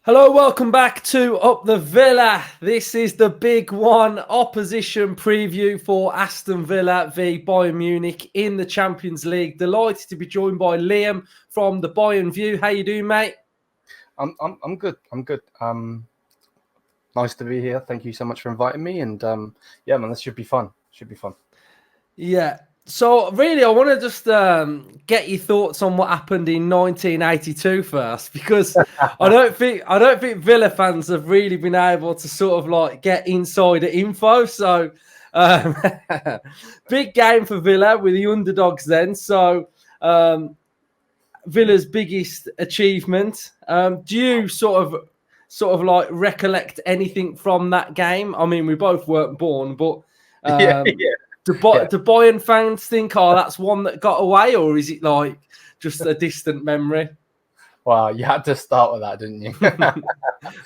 Hello, welcome back to Up the Villa. This is the big one, opposition preview for Aston Villa v Bayern Munich in the Champions League. Delighted to be joined by Liam from the Bayern View. How you doing, mate? I'm good. I'm good. Nice to be here. Thank you so much for inviting me. And yeah, man, this should be fun. Yeah. So really, I want to just get your thoughts on what happened in 1982 first, because I don't think Villa fans have really been able to sort of like get insider info. So big game for Villa with the underdogs then. So Villa's biggest achievement. Do you sort of like recollect anything from that game? I mean, we both weren't born, but Yeah. do Bayern fans think, oh, that's one that got away, or is it like just a distant memory? Wow, you had to start with that, didn't you?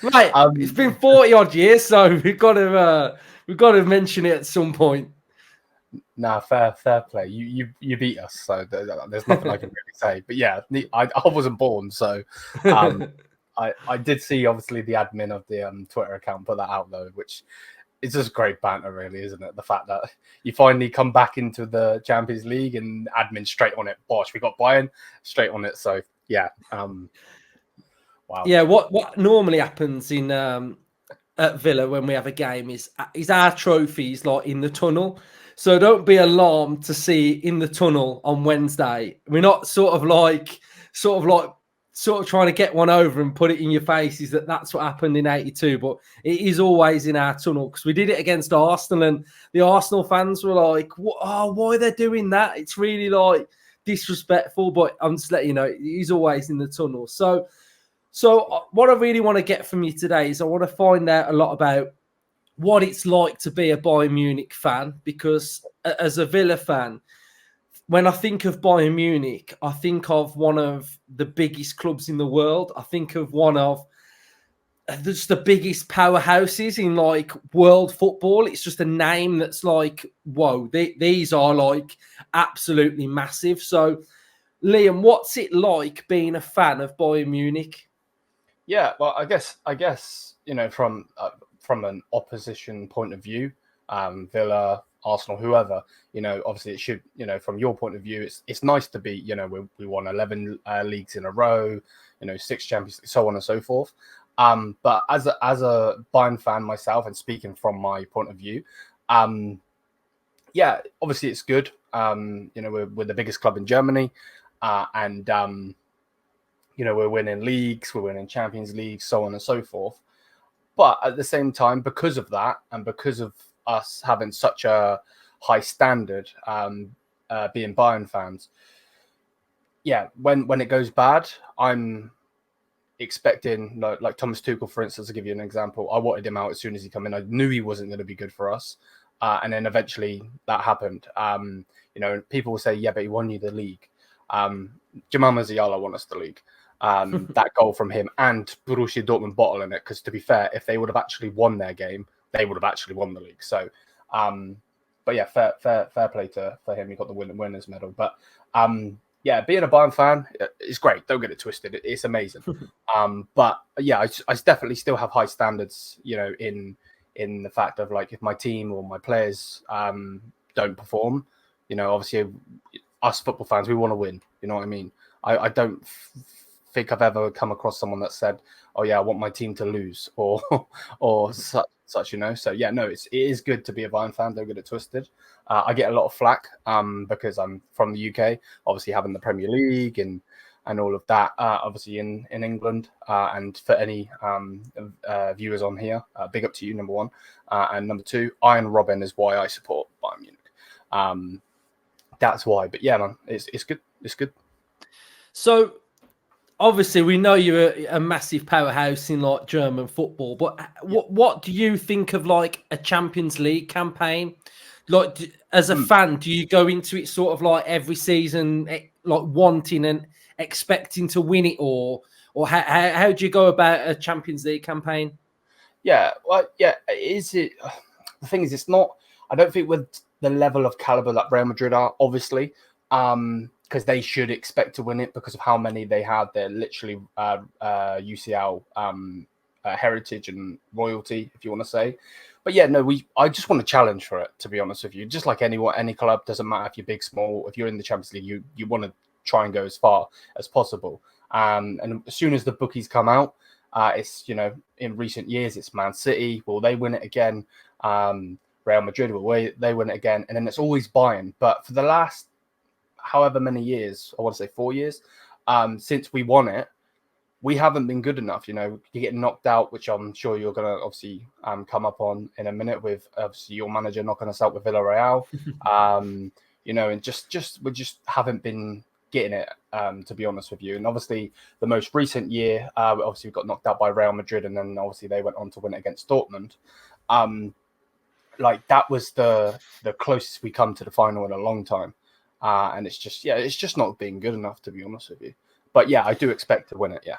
Right, it's been 40 odd years, so we've got to mention it at some point. Nah, fair play. You beat us, so there's nothing I can really say. But yeah, I wasn't born, so I did see obviously the admin of the Twitter account put that out though, which is just great banter, really, isn't it? The fact that you finally come back into the Champions League and admin straight on it. Bosh, we got Bayern straight on it. So yeah, wow. Yeah, what normally happens in at Villa when we have a game is our trophies like in the tunnel. So don't be alarmed to see in the tunnel on Wednesday. We're not sort of trying to get one over and put it in your faces that's what happened in 82, but it is always in our tunnel, because we did it against Arsenal and the Arsenal fans were like, oh, why they're doing that? It's really like disrespectful, but I'm just letting you know, he's always in the tunnel. So what I really want to get from you today is I want to find out a lot about what it's like to be a Bayern Munich fan, because as a Villa fan, when I think of Bayern Munich, I think of one of the biggest clubs in the world. I think of one of just the biggest powerhouses in like world football. It's just a name that's like, whoa, these are like absolutely massive. So, Liam, what's it like being a fan of Bayern Munich? Yeah, well, I guess from an opposition point of view, Villa, Arsenal, whoever, obviously it should, from your point of view, it's nice to be, we won 11 leagues in a row, 6 Champions League, so on and so forth. But as a Bayern fan myself, and speaking from my point of view, yeah, obviously it's good. We're the biggest club in Germany, and we're winning leagues, we're winning Champions League, so on and so forth. But at the same time, because of that, and because of us having such a high standard, being Bayern fans, yeah, when it goes bad, I'm expecting, like Thomas Tuchel, for instance, to give you an example. I wanted him out as soon as he came in. I knew he wasn't going to be good for us, and then eventually that happened. People will say, yeah, but he won you the league. Jamal Musiala won us the league. That goal from him and Borussia Dortmund bottling it, because to be fair, if they would have actually won their game, they would have actually won the league. So, but yeah, fair play for him. He got the winners medal. But yeah, being a Bayern fan is great. Don't get it twisted. It's amazing. But yeah, I definitely still have high standards, in the fact of like, if my team or my players don't perform, obviously us football fans, we want to win. You know what I mean? I don't think I've ever come across someone that said, "Oh yeah, I want my team to lose," or such. So yeah, no, it is good to be a Bayern fan. Don't get it twisted. I get a lot of flack because I'm from the UK, obviously having the Premier League and all of that. Obviously in England, and for any viewers on here, big up to you, number one, and number two, Iron Robin is why I support Bayern Munich. That's why. But yeah, man, it's good. It's good. So obviously we know you're a massive powerhouse in like German football, but what do you think of like a Champions League campaign? Like, as a fan, do you go into it sort of like every season, like wanting and expecting to win it, or how do you go about a Champions League campaign? Yeah, well, yeah. Is it? The thing is, it's not. I don't think with the level of caliber that Real Madrid are, obviously, because they should expect to win it because of how many they have. They're literally UCL heritage and royalty, if you want to say. But yeah, no, I just want to challenge for it, to be honest with you. Just like any club, doesn't matter if you're big, small. If you're in the Champions League, you want to try and go as far as possible. And as soon as the bookies come out, it's, in recent years, it's Man City. Will they win it again? Real Madrid, will they win it again? And then it's always Bayern. But for the last however many years, I want to say 4 years, since we won it, we haven't been good enough. You get knocked out, which I'm sure you're going to obviously come up on in a minute with obviously your manager knocking us out with Villarreal. And we just haven't been getting it, to be honest with you. And obviously the most recent year, obviously we got knocked out by Real Madrid, and then obviously they went on to win it against Dortmund. That was the closest we come to the final in a long time. And it's just not being good enough, to be honest with you. But yeah, I do expect to win it. Yeah.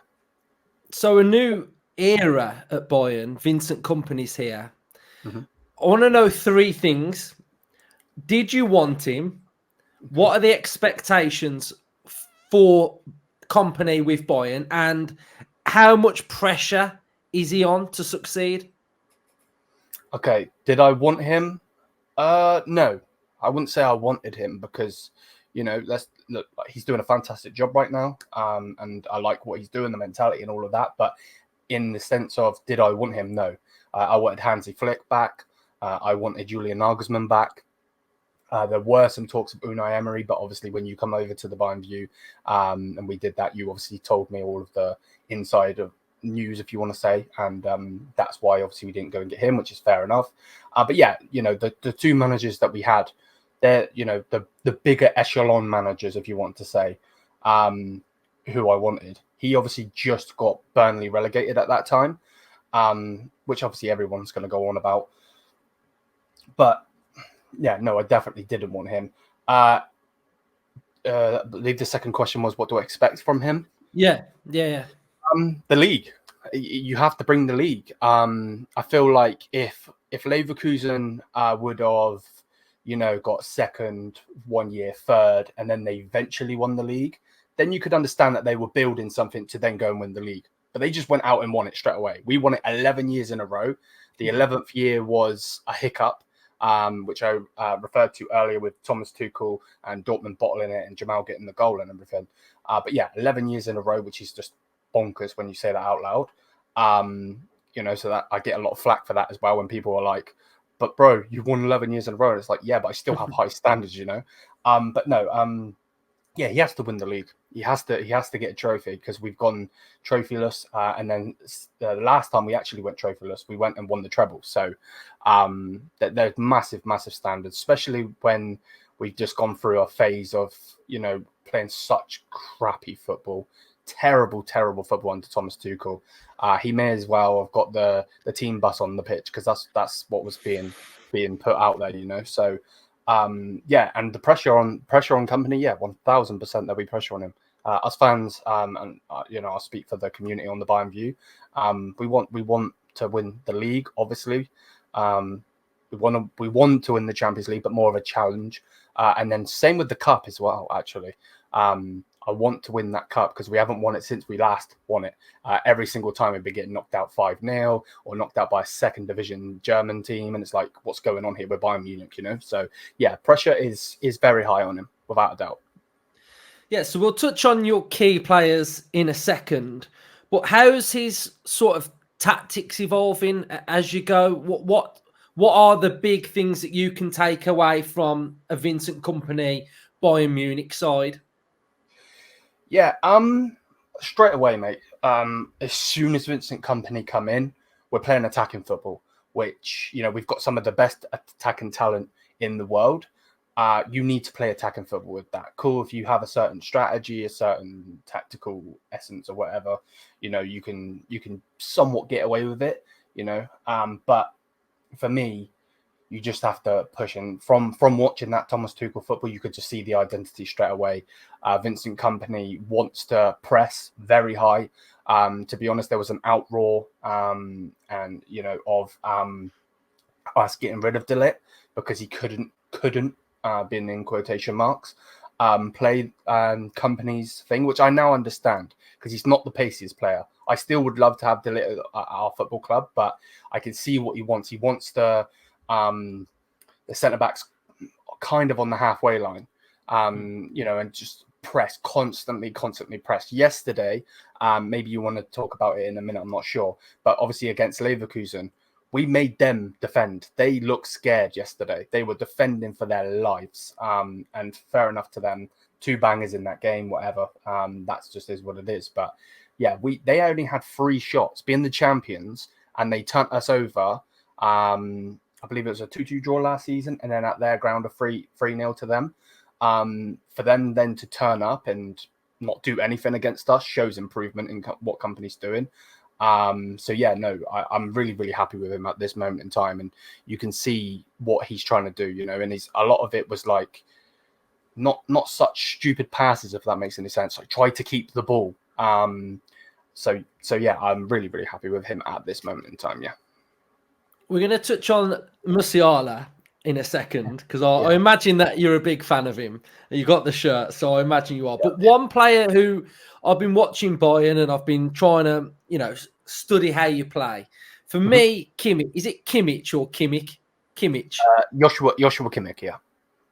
So a new era at Bayern. Vincent Kompany's here. Mm-hmm. I want to know 3 things. Did you want him? What are the expectations for Kompany with Bayern? And how much pressure is he on to succeed? Okay. Did I want him? No. I wouldn't say I wanted him because, let's look, he's doing a fantastic job right now. And I like what he's doing, the mentality and all of that. But in the sense of, did I want him? No. I wanted Hansi Flick back. I wanted Julian Nagelsmann back. There were some talks of Unai Emery, but obviously when you come over to the Bayern View, and we did that, you obviously told me all of the inside of news, if you want to say, and that's why obviously we didn't go and get him, which is fair enough. But yeah, the 2 managers that we had, they're the bigger echelon managers, if you want to say, who I wanted. He obviously just got Burnley relegated at that time, which obviously everyone's going to go on about. But yeah, no, I definitely didn't want him. I believe the second question was, what do I expect from him? Yeah. The league. You have to bring the league. I feel like if Leverkusen would have, got second 1 year, third, and then they eventually won the league, then you could understand that they were building something to then go and win the league. But they just went out and won it straight away. We won it 11 years in a row. The 11th year was a hiccup, which I referred to earlier with Thomas Tuchel and Dortmund bottling it and Jamal getting the goal and everything. But yeah, 11 years in a row, which is just bonkers when you say that out loud. So that I get a lot of flack for that as well when people are like, but bro, you've won 11 years in a row. And it's like, yeah, but I still have high standards, But no, yeah, he has to win the league. He has to get a trophy because we've gone trophyless. And then the last time we actually went trophyless, we went and won the treble. So there's massive, massive standards, especially when we've just gone through a phase of, playing such crappy football. Terrible football under Thomas Tuchel. He may as well have got the team bus on the pitch because that's what was being put out there, So yeah, and the pressure on Kompany, yeah, 1000% there'll be pressure on him. Us fans, and I'll speak for the community on the Bayern View. We want to win the league, obviously. We want to win the Champions League, but more of a challenge. And then same with the cup as well, actually. I want to win that cup because we haven't won it since we last won it. Every single time we've been getting knocked out 5-0 or knocked out by a second division German team. And it's like, what's going on here? We're Bayern Munich, So yeah, pressure is very high on him, without a doubt. Yeah, so we'll touch on your key players in a second. But how's his sort of tactics evolving as you go? What are the big things that you can take away from a Vincent Kompany Bayern Munich side? Yeah, straight away, mate. As soon as Vincent Kompany come in, we're playing attacking football, which, we've got some of the best attacking talent in the world. You need to play attacking football with that. Cool, if you have a certain strategy, a certain tactical essence or whatever, you can somewhat get away with it, But for me, you just have to push. And from watching that Thomas Tuchel football, you could just see the identity straight away. Vincent Kompany wants to press very high. To be honest, there was an outroar of us getting rid of De Ligt because he couldn't been in quotation marks, play Kompany's thing, which I now understand because he's not the paciest player. I still would love to have De Ligt at our football club, but I can see what he wants. He wants the centre backs kind of on the halfway line, and just constantly press. Yesterday, maybe you want to talk about it in a minute, I'm not sure, but obviously against Leverkusen, we made them defend. They looked scared yesterday. They were defending for their lives, and fair enough to them. 2 bangers in that game, whatever. That's just is what it is. But yeah, they only had 3 shots, being the champions, and they turned us over. I believe it was a 2-2 draw last season, and then at their ground, a 3-0 to them. For them then to turn up and not do anything against us shows improvement in what Kompany's doing. So yeah, no, I'm really, really happy with him at this moment in time, and you can see what he's trying to do, and a lot of it was like not such stupid passes, if that makes any sense. Like, try to keep the ball. So yeah, I'm really, really happy with him at this moment in time. Yeah. We're going to touch on Musiala in a second, because I imagine that you're a big fan of him. You got the shirt, so I imagine you are. But one player who I've been watching Bayern, and I've been trying to, study how you play. For me, Kimmich. Is it Kimmich or Kimmich? Kimmich. Joshua Kimmich, yeah.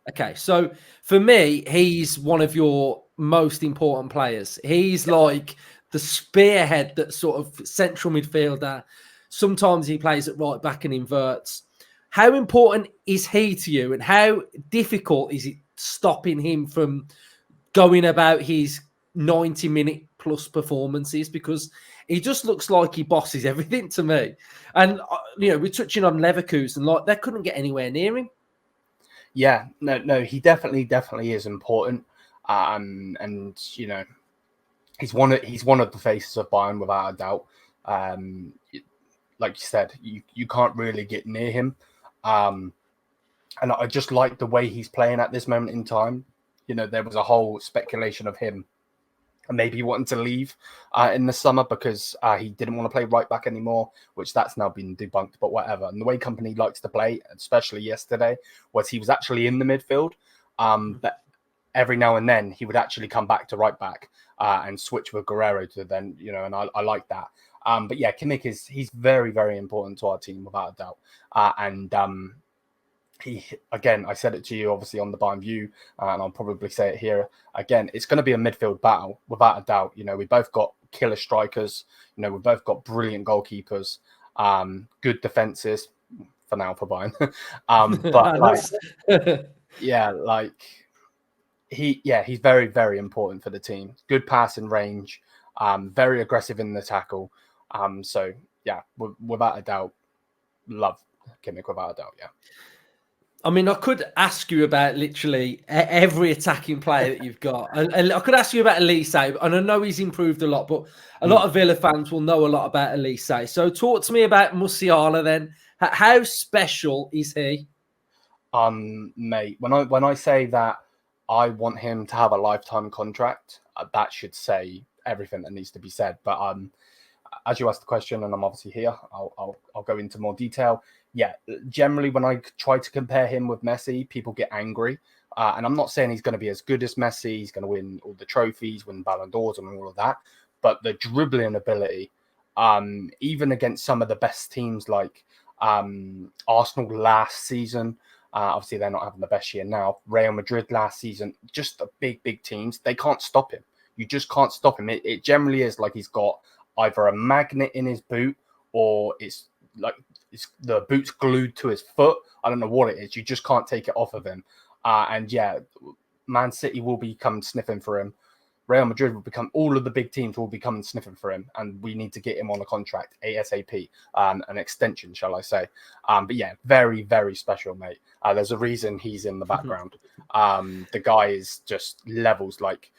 Okay, so for me, he's one of your most important players. He's like the spearhead, that sort of central midfielder. Sometimes he plays at right back and inverts. How important is he to you, and how difficult is it stopping him from going about his 90-minute plus performances? Because he just looks like he bosses everything to me. And, we're touching on Leverkusen, like they couldn't get anywhere near him. Yeah, no, he definitely is important. And he's one of the faces of Bayern without a doubt. Like you said, you can't really get near him. And I just like the way he's playing at this moment in time. There was a whole speculation of him maybe wanting to leave in the summer because he didn't want to play right back anymore, which that's now been debunked, but whatever. And the way Kompany likes to play, especially yesterday, was he was actually in the midfield, but every now and then he would actually come back to right back and switch with Guerrero to then, and I like that. But yeah, Kimmich he's very, very important to our team without a doubt. He, again, I said it to you obviously on the Bayern View, and I'll probably say it here again. It's going to be a midfield battle without a doubt. We both got killer strikers. We've both got brilliant goalkeepers, good defenses for now for Bayern. But he's very, very important for the team. Good passing range, very aggressive in the tackle. So yeah, without a doubt, love Kimmich without a doubt. Yeah. I mean, I could ask you about literally every attacking player that you've got. And I could ask you about Elise, and I know he's improved a lot, but a lot of Villa fans will know a lot about Elise. So talk to me about Musiala then. How special is he? Mate, when I say that I want him to have a lifetime contract, that should say everything that needs to be said. But as you asked the question, and I'm obviously here, I'll go into more detail. Yeah, generally when I try to compare him with Messi, people get angry. And I'm not saying he's going to be as good as Messi. He's going to win all the trophies, win Ballon d'Ors and all of that. But the dribbling ability, even against some of the best teams like Arsenal last season, obviously they're not having the best year now. Real Madrid last season, just the big teams, they can't stop him. You just can't stop him. It generally is like he's got either a magnet in his boot or it's like the boot's glued to his foot. I don't know what it is. You just can't take it off of him. And yeah, Man City will be coming sniffing for him. Real Madrid will become, all of the big teams will be coming sniffing for him. And we need to get him on a contract ASAP, an extension, shall I say. But yeah, very, very special, mate. There's a reason he's in the background. The guy is just levels like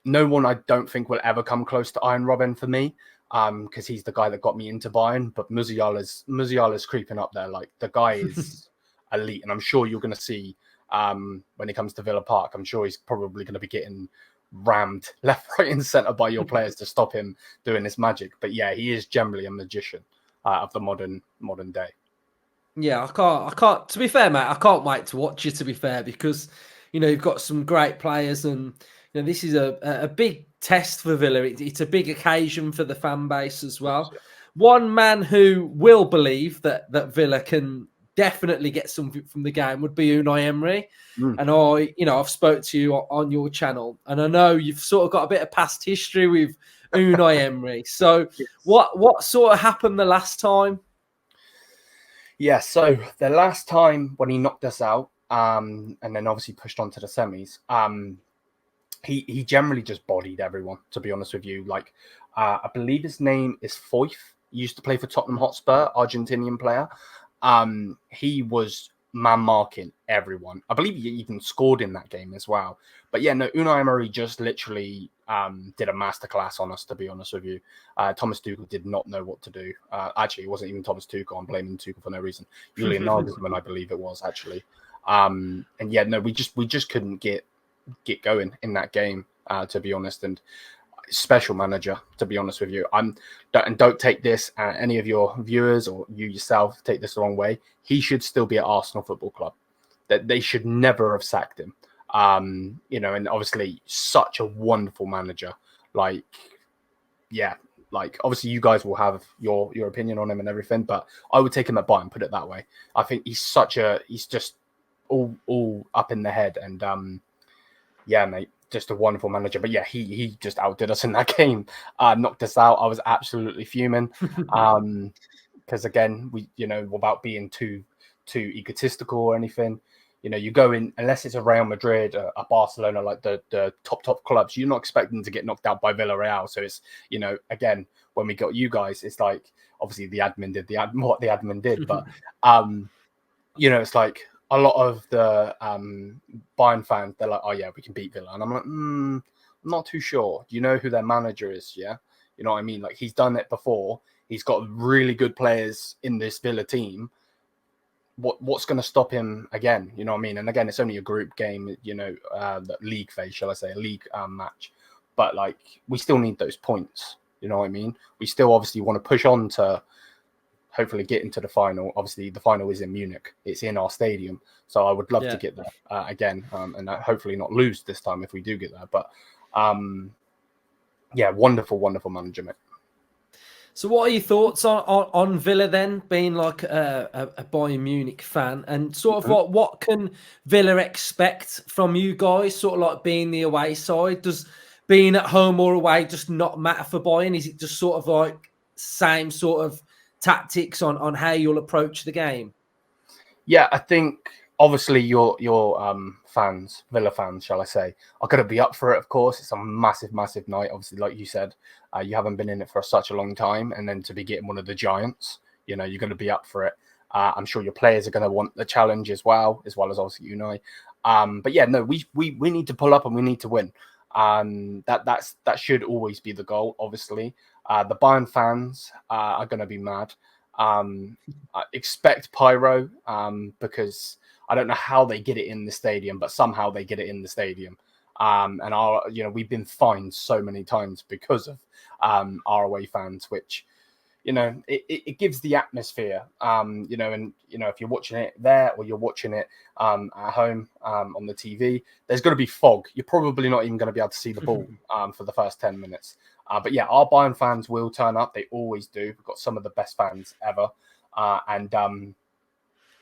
no one I don't think will ever come close to Iron Robin for me. Because he's the guy that got me into Bayern, but Musiala's creeping up there. Like the guy is elite, and I'm sure you're going to see when he comes to Villa Park. I'm sure he's probably going to be getting rammed left, right, and centre by your players to stop him doing this magic. But yeah, he is generally a magician of the modern day. Yeah, I can't. To be fair, mate, I can't wait to watch you. To be fair, because you've got some great players, and this is a big test for Villa. It's a big occasion for the fan base as well. Yeah. One man who will believe that Villa can definitely get something from the game would be Unai Emery. And I've spoke to you on your channel, and I know you've sort of got a bit of past history with Unai Emery. So Yes. what sort of happened the last time? Yeah, so the last time when he knocked us out, and then obviously pushed on to the semis, he generally just bodied everyone, to be honest with you. Like, I believe his name is Foyth. He used to play for Tottenham Hotspur, Argentinian player. He was man-marking everyone. I believe he even scored in that game as well. But yeah, no, Unai Emery just literally did a masterclass on us, to be honest with you. Thomas Tuchel did not know what to do. Actually, it wasn't even Thomas Tuchel. I'm blaming Tuchel for no reason. Julian Nagelsmann, I believe it was, actually. And yeah, no, we just couldn't get going in that game, to be honest. And special manager, to be honest with you. Don't take this, any of your viewers or you yourself take this the wrong way. He should still be at Arsenal Football Club. That they should never have sacked him. And obviously such a wonderful manager. Like, yeah, like obviously you guys will have your opinion on him and everything, but I would take him at Bayern, put it that way. I think he's just all up in the head, and yeah, mate, just a wonderful manager. But yeah, he just outdid us in that game, knocked us out. I was absolutely fuming, because again, without being too egotistical or anything, you go in, unless it's a Real Madrid, a Barcelona, like the top clubs, you're not expecting to get knocked out by Villarreal. So it's, again, when we got you guys, it's like obviously the admin did what the admin did, but it's like a lot of the Bayern fans, they're like, oh yeah, we can beat Villa. And I'm like, I'm not too sure. Do you know who their manager is? Yeah. You know what I mean? Like, he's done it before. He's got really good players in this Villa team. What's going to stop him again? You know what I mean? And again, it's only a group game, the league phase, shall I say, a league match. But like, we still need those points. You know what I mean? We still obviously want to push on to hopefully get into the final. Obviously, the final is in Munich. It's in our stadium. So I would love to get there again, and hopefully not lose this time if we do get there. But yeah, wonderful manager, mate. So what are your thoughts on Villa then, being like a Bayern Munich fan, and sort of what can Villa expect from you guys, sort of like being the away side? Does being at home or away just not matter for Bayern? Is it just sort of like same sort of tactics on how you'll approach the game? Yeah, I think obviously your fans, Villa fans, shall I say, are going to be up for it. Of course, it's a massive night. Obviously, like you said, you haven't been in it for such a long time, and then to be getting one of the giants, you're going to be up for it. I'm sure your players are going to want the challenge as well as obviously Unai. But yeah, no, we need to pull up and we need to win. That should always be the goal. Obviously, the Bayern fans are going to be mad. I expect pyro, because I don't know how they get it in the stadium, but somehow they get it in the stadium. And we've been fined so many times because of our away fans, which it gives the atmosphere. And if you're watching it there or you're watching it at home on the TV, there's going to be fog. You're probably not even going to be able to see the ball for the first 10 minutes. But yeah, our Bayern fans will turn up. They always do. We've got some of the best fans ever. And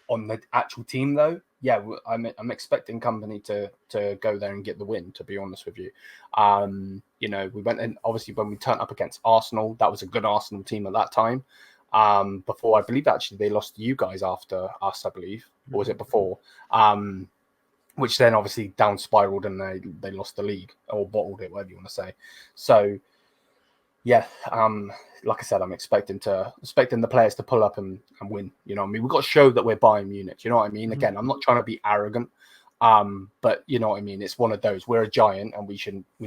on the actual team, though, yeah, I'm expecting Kompany to go there and get the win, to be honest with you. We went in, obviously, when we turned up against Arsenal, that was a good Arsenal team at that time. Before, I believe, actually, they lost to you guys after us, I believe. Or was it before? Which then obviously down spiraled and they lost the league, or bottled it, whatever you want to say. So, yeah, like I said, I'm expecting the players to pull up and win. You know what I mean? We've got to show that we're Bayern Munich. You know what I mean? Again, I'm not trying to be arrogant, but you know what I mean? It's one of those. We're a giant, and we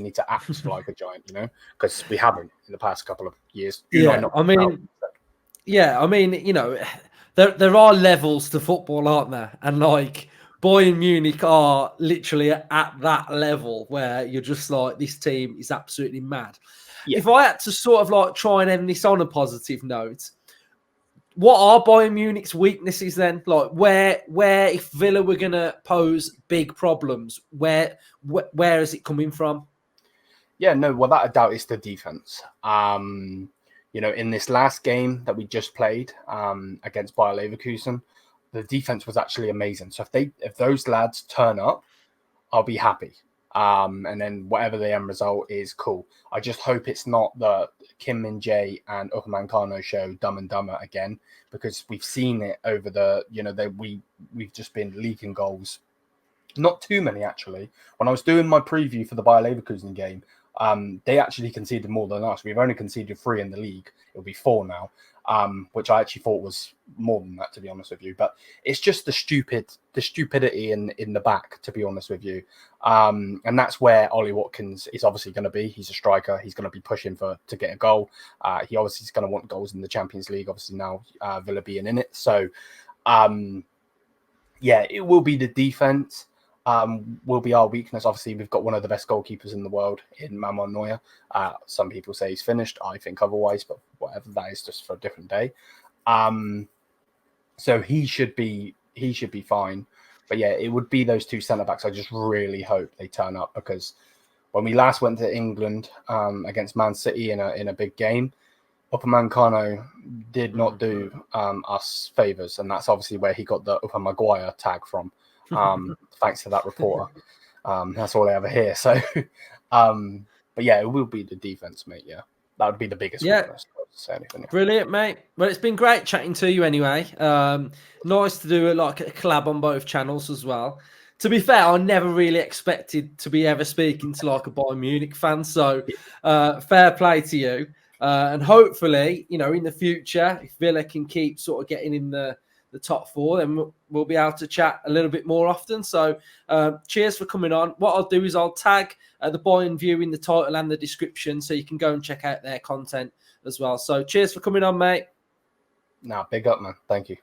need to act like a giant, because we haven't in the past couple of years. There are levels to football, aren't there? And like, Bayern Munich are literally at that level where you're just like, this team is absolutely mad. Yeah. If I had to sort of like try and end this on a positive note, what are Bayern Munich's weaknesses then? Like, where if Villa were going to pose big problems, where is it coming from? Yeah, no, without a doubt, it's the defense. In this last game that we just played against Bayer Leverkusen, the defense was actually amazing. So if those lads turn up, I'll be happy. And then whatever the end result is, cool. I just hope it's not the Kim Min Jae and Upamecano show, Dumb and Dumber again, because we've seen it over we've just been leaking goals. Not too many, actually. When I was doing my preview for the Bayer Leverkusen game, they actually conceded more than us. We've only conceded 3 in the league. It'll be 4 now, which I actually thought was more than that, to be honest with you. But it's just the stupidity in the back, to be honest with you. And that's where Ollie Watkins is obviously going to be. He's a striker. He's going to be pushing to get a goal. He obviously is going to want goals in the Champions League, obviously now Villa being in it. So, it will be the defense. Will be our weakness. Obviously, we've got one of the best goalkeepers in the world in Manuel Neuer. Some people say he's finished. I think otherwise, but whatever, that is just for a different day. So he should be fine. But yeah, it would be those 2 centre backs. I just really hope they turn up, because when we last went to England against Man City in a big game, Upamecano did not do us favours, and that's obviously where he got the Upper Maguire tag from. Thanks to that reporter. That's all I ever hear. So, but yeah, it will be the defense, mate. Yeah, that would be the biggest weakness. Say anything, yeah. Brilliant, mate. Well, it's been great chatting to you anyway. Nice to do a collab on both channels as well. To be fair, I never really expected to be ever speaking to a Bayern Munich fan. So, fair play to you. And hopefully, in the future, if Villa can keep sort of getting in the top 4, then we'll be able to chat a little bit more often. So cheers for coming on. What I'll do is I'll tag the Bayern View in the title and the description, so you can go and check out their content as well. So cheers for coming on, mate. Big up, man. Thank you.